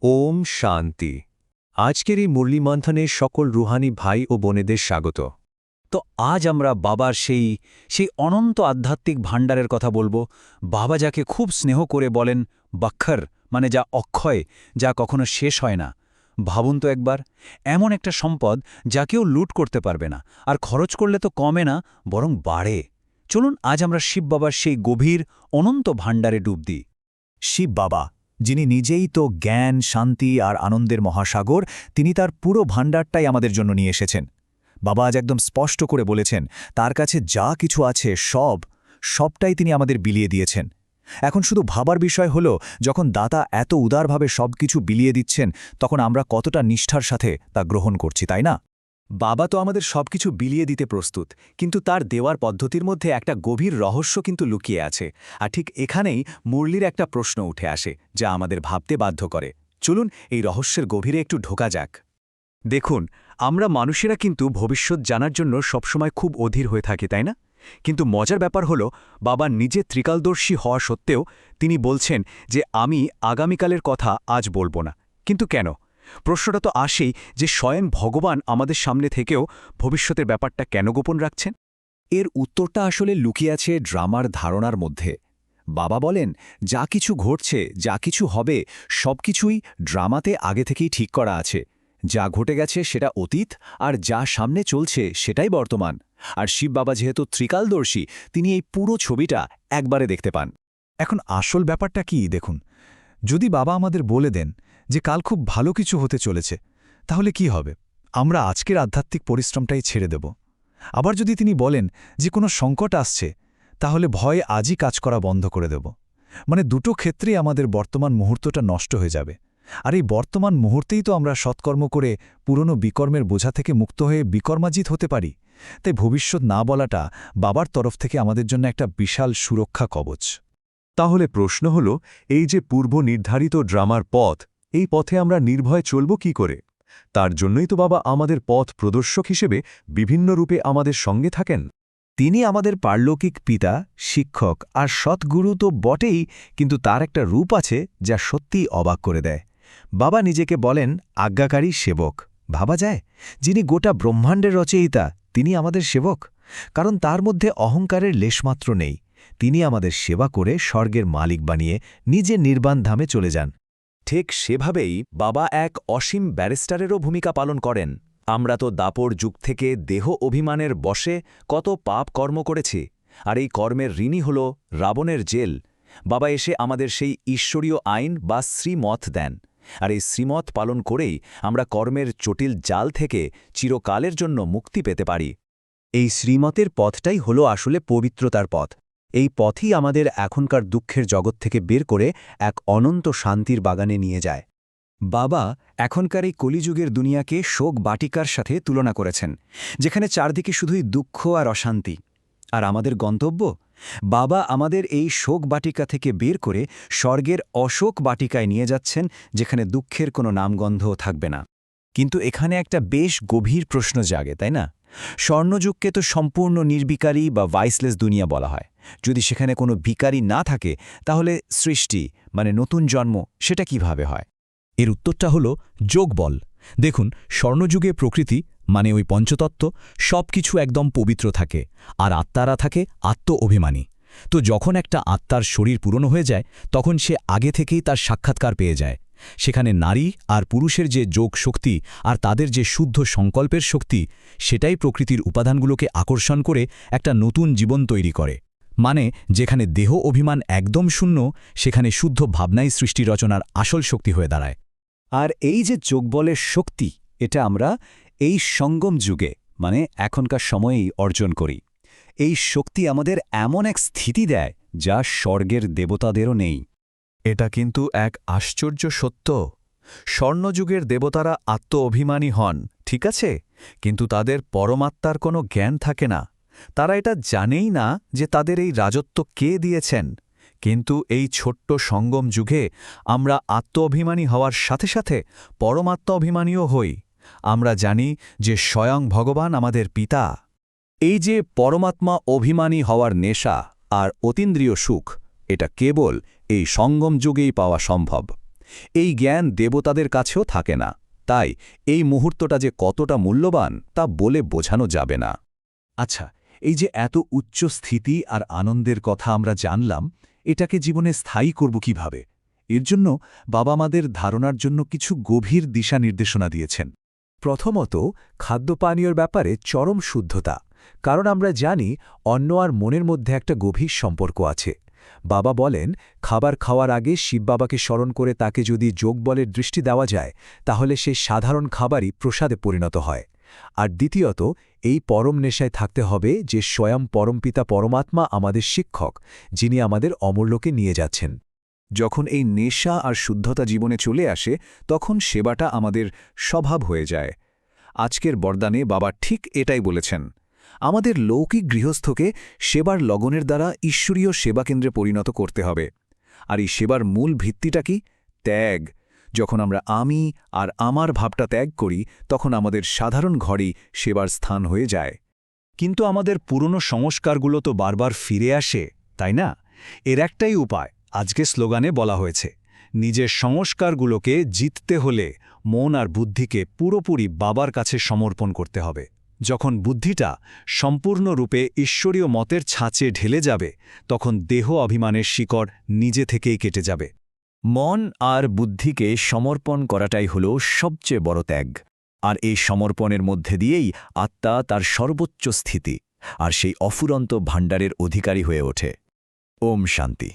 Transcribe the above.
ওম শান্তি। আজকের এই মুরলীমন্থনে সকল রুহানি ভাই ও বোনেদের স্বাগত। তো আজ আমরা বাবার সেই অনন্ত আধ্যাত্মিক ভাণ্ডারের কথা বলবো। বাবা যাকে খুব স্নেহ করে বলেন বাক্ষর, মানে যা অক্ষয়, যা কখনো শেষ হয় না। ভাবুন তো একবার, এমন একটা সম্পদ যা কেউ লুট করতে পারবে না, আর খরচ করলে তো কমে না, বরং বাড়ে। চলুন আজ আমরা শিব বাবার সেই গভীর অনন্ত ভাণ্ডারে ডুব দিই। শিব বাবা, যিনি নিজেই তো জ্ঞান, শান্তি আর আনন্দের মহাসাগর, তিনি তার পুরো ভাণ্ডারটাই আমাদের জন্য নিয়ে এসেছেন। বাবা আজ একদম স্পষ্ট করে বলেছেন, তার কাছে যা কিছু আছে সবটাই তিনি আমাদের বিলিয়ে দিয়েছেন। এখন শুধু ভাবার বিষয় হলো, যখন দাতা এত উদারভাবে সবকিছু বিলিয়ে দিচ্ছেন, তখন আমরা কতটা নিষ্ঠার সাথে তা গ্রহণ করছি, তাই না? বাবা তো আমাদের সবকিছু বিলিয়ে দিতে প্রস্তুত, কিন্তু তার দেওয়ার পদ্ধতির মধ্যে একটা গভীর রহস্য কিন্তু লুকিয়ে আছে। আর ঠিক এখানেই মুরলির একটা প্রশ্ন উঠে আসে, যা আমাদের ভাবতে বাধ্য করে। চলুন এই রহস্যের গভীরে একটু ঢোকা যাক। দেখুন, আমরা মানুষেরা কিন্তু ভবিষ্যৎ জানার জন্য সবসময় খুব অধীর হয়ে থাকি, তাই না? কিন্তু মজার ব্যাপার হলো, বাবা নিজে ত্রিকালদর্শী হওয়া সত্ত্বেও তিনি বলছেন যে আমি আগামীকালের কথা আজ বলবো না। কিন্তু কেন? প্রশ্নটা তো আসেই যে স্বয়ং ভগবান আমাদের সামনে থেকেও ভবিষ্যতের ব্যাপারটা কেন গোপন রাখছেন? এর উত্তরটা আসলে লুকিয়ে আছে ড্রামার ধারণার মধ্যে। বাবা বলেন, যা কিছু ঘটছে, যা কিছু হবে, সবকিছুই ড্রামাতে আগে থেকেই ঠিক করা আছে। যা ঘটে গেছে সেটা অতীত, আর যা সামনে চলছে সেটাই বর্তমান। আর শিব বাবা যেহেতু ত্রিকালদর্শী, তিনি এই পুরো ছবিটা একবারে দেখতে পান। এখন আসল ব্যাপারটা কি দেখুন, যদি বাবা আমাদের বলে দেন যে কাল খুব ভালো কিছু হতে চলেছে, তাহলে কি হবে? আমরা আজকের আধ্যাত্মিক পরিশ্রমটাই ছেড়ে দেব। আবার যদি তিনি বলেন যে কোনো সংকট আসছে, তাহলে ভয়ে আজই কাজ করা বন্ধ করে দেব। মানে দুটো ক্ষেত্রেই আমাদের বর্তমান মুহূর্তটা নষ্ট হয়ে যাবে। আর এই বর্তমান মুহূর্তেই তো আমরা সৎকর্ম করে পুরনো বিকর্মের বোঝা থেকে মুক্ত হয়ে বিকর্মাজিত হতে পারি। তাই ভবিষ্যৎ না বলাটা বাবার তরফ থেকে আমাদের জন্য একটা বিশাল সুরক্ষা কবচ। তাহলে প্রশ্ন হল, এই যে পূর্ব নির্ধারিত ড্রামার পথ, এই পথে আমরা নির্ভয়ে চলব কি করে? তার জন্যই তো বাবা আমাদের পথ প্রদর্শক হিসেবে বিভিন্ন রূপে আমাদের সঙ্গে থাকেন। তিনি আমাদের পারলৌকিক পিতা, শিক্ষক আর সৎগুরু তো বটেই, কিন্তু তার একটা রূপ আছে যা সত্যিই অবাক করে দেয়। বাবা নিজেকে বলেন আজ্ঞাকারী সেবক। ভাবা যায়, যিনি গোটা ব্রহ্মাণ্ডের রচয়িতা, তিনি আমাদের সেবক। কারণ তার মধ্যে অহংকারের লেশমাত্র নেই। তিনি আমাদের সেবা করে স্বর্গের মালিক বানিয়ে নিজে নির্বাণ ধামে চলে যান। ঠিক সেভাবেই বাবা এক অসীম ব্যারিস্টারেরও ভূমিকা পালন করেন। আমরা তো দাপর যুগ থেকে দেহ অভিমানের বশে কত পাপ কর্ম করেছি, আর এই কর্মের ঋণই হল রাবণের জেল। বাবা এসে আমাদের সেই ঈশ্বরীয় আইন বা শ্রীমত দেন, আর এই শ্রীমত পালন করেই আমরা কর্মের জটিল জাল থেকে চিরকালের জন্য মুক্তি পেতে পারি। এই শ্রীমতের পথটাই হলো আসলে পবিত্রতার পথ। এই পথই আমাদের এখনকার দুঃখের জগৎ থেকে বের করে এক অনন্ত শান্তির বাগানে নিয়ে যায়। বাবা এখনকার এই কলিযুগের দুনিয়াকে শোক বাটিকার সাথে তুলনা করেছেন, যেখানে চারদিকে শুধুই দুঃখ আর অশান্তি। আর আমাদের গন্তব্য, বাবা আমাদের এই শোক বাটিকা থেকে বের করে স্বর্গের অশোক বাটিকায় নিয়ে যাচ্ছেন, যেখানে দুঃখের কোনো নামগন্ধও থাকবে না। কিন্তু এখানে একটা বেশ গভীর প্রশ্ন জাগে, তাই না? স্বর্ণযুগকে তো সম্পূর্ণ নির্বিকারী বা ভাইসলেস দুনিয়া বলা হয়। যদি সেখানে কোনো বিকারী না থাকে, তাহলে সৃষ্টি মানে নতুন জন্ম সেটা কিভাবে হয়? এর উত্তরটা হল যোগবল। দেখুন, স্বর্ণযুগে প্রকৃতি মানে ওই পঞ্চতত্ত্ব সব কিছু একদম পবিত্র থাকে, আর আত্মারা থাকে আত্ম অভিমানী। তো যখন একটা আত্মার শরীর পুরনো হয়ে যায়, তখন সে আগে থেকেই তার সাক্ষাৎকার পেয়ে যায়। সেখানে নারী আর পুরুষের যে যোগ শক্তি আর তাদের যে শুদ্ধ সংকল্পের শক্তি, সেটাই প্রকৃতির উপাদানগুলোকে আকর্ষণ করে একটা নতুন জীবন তৈরি করে। মানে যেখানে দেহ অভিমান একদম শূন্য, সেখানে শুদ্ধ ভাবনাই সৃষ্টি রচনার আসল শক্তি হয়ে দাঁড়ায়। আর এই যে যোগবলের শক্তি, এটা আমরা এই সঙ্গম যুগে মানে এখনকার সময়েই অর্জন করি। এই শক্তি আমাদের এমন এক স্থিতি দেয় যা স্বর্গের দেবতাদেরও নেই। এটা কিন্তু এক আশ্চর্য সত্য। স্বর্ণযুগের দেবতারা আত্ম অভিমানী হন, ঠিক আছে, কিন্তু তাদের পরমাত্মার কোনো জ্ঞান থাকে না। তারা এটা জানেই না যে তাদের এই রাজত্ব কে দিয়েছেন। কিন্তু এই ছোট্ট সঙ্গম যুগে আমরা আত্ম অভিমানী হওয়ার সাথে সাথে পরমাত্মা অভিমানীও হই। আমরা জানি যে স্বয়ং ভগবান আমাদের পিতা। এই যে পরমাত্মা অভিমানী হওয়ার নেশা আর অতীন্দ্রিয় সুখ, এটা কেবল এই সঙ্গম যুগেই পাওয়া সম্ভব। এই জ্ঞান দেবতাদের কাছেও থাকে না, তাই এই মুহূর্তটা যে কতটা মূল্যবান তা বলে বোঝানো যাবে না। আচ্ছা, এই যে এত উচ্চ স্থিতি আর আনন্দের কথা আমরা জানলাম, এটাকে জীবনে স্থায়ী করব কিভাবে? এর জন্য বাবা মাদের ধারণার জন্য কিছু গভীর দিশা নির্দেশনা দিয়েছেন। প্রথমত, খাদ্যপানীয়র ব্যাপারে চরম শুদ্ধতা, কারণ আমরা জানি অন্ন আর মনের মধ্যে একটা গভীর সম্পর্ক আছে। বাবা বলেন, খাবার খাওয়ার আগে শিব বাবাকে স্মরণ করে তাকে যদি যোগবলের দৃষ্টি দেওয়া যায়, তাহলে সেই সাধারণ খাবারই প্রসাদে পরিণত হয়। আর দ্বিতীয়ত, এই পরম নেশায় থাকতে হবে যে স্বয়ং পরমপিতা পরমাত্মা আমাদের শিক্ষক, যিনি আমাদের অমূল্যকে নিয়ে যাচ্ছেন। যখন এই নেশা আর শুদ্ধতা জীবনে চলে আসে, তখন সেবাটা আমাদের স্বভাব হয়ে যায়। আজকের বরদানে বাবা ঠিক এটাই বলেছেন। আমাদের লৌকিক গৃহস্থকে সেবার লগনের দ্বারা ঈশ্বরীয় সেবাকেন্দ্রে পরিণত করতে হবে। আর এই সেবার মূল ভিত্তিটা কি? ত্যাগ। যখন আমরা আমি আর আমার ভাবটা ত্যাগ করি, তখন আমাদের সাধারণ ঘরেই সেবার স্থান হয়ে যায়। কিন্তু আমাদের পুরনো সংস্কারগুলো তো বারবার ফিরে আসে, তাই না? এর একটাই উপায় আজকে স্লোগানে বলা হয়েছে, নিজের সংস্কারগুলোকে জিততে হলে মন আর বুদ্ধিকে পুরোপুরি বাবার কাছে সমর্পণ করতে হবে। যখন বুদ্ধিটা সম্পূর্ণরূপে ঈশ্বরীয় মতের ছাঁচে ঢেলে যাবে, তখন দেহ অভিমানের শিকড় নিজে থেকেই কেটে যাবে। মন আর বুদ্ধিকে সমর্পণ করাটাই হল সবচেয়ে বড় ত্যাগ। আর এই সমর্পণের মধ্যে দিয়েই আত্মা তার সর্বোচ্চ স্থিতি আর সেই অফুরন্ত ভাণ্ডারের অধিকারী হয়ে ওঠে। ওম শান্তি।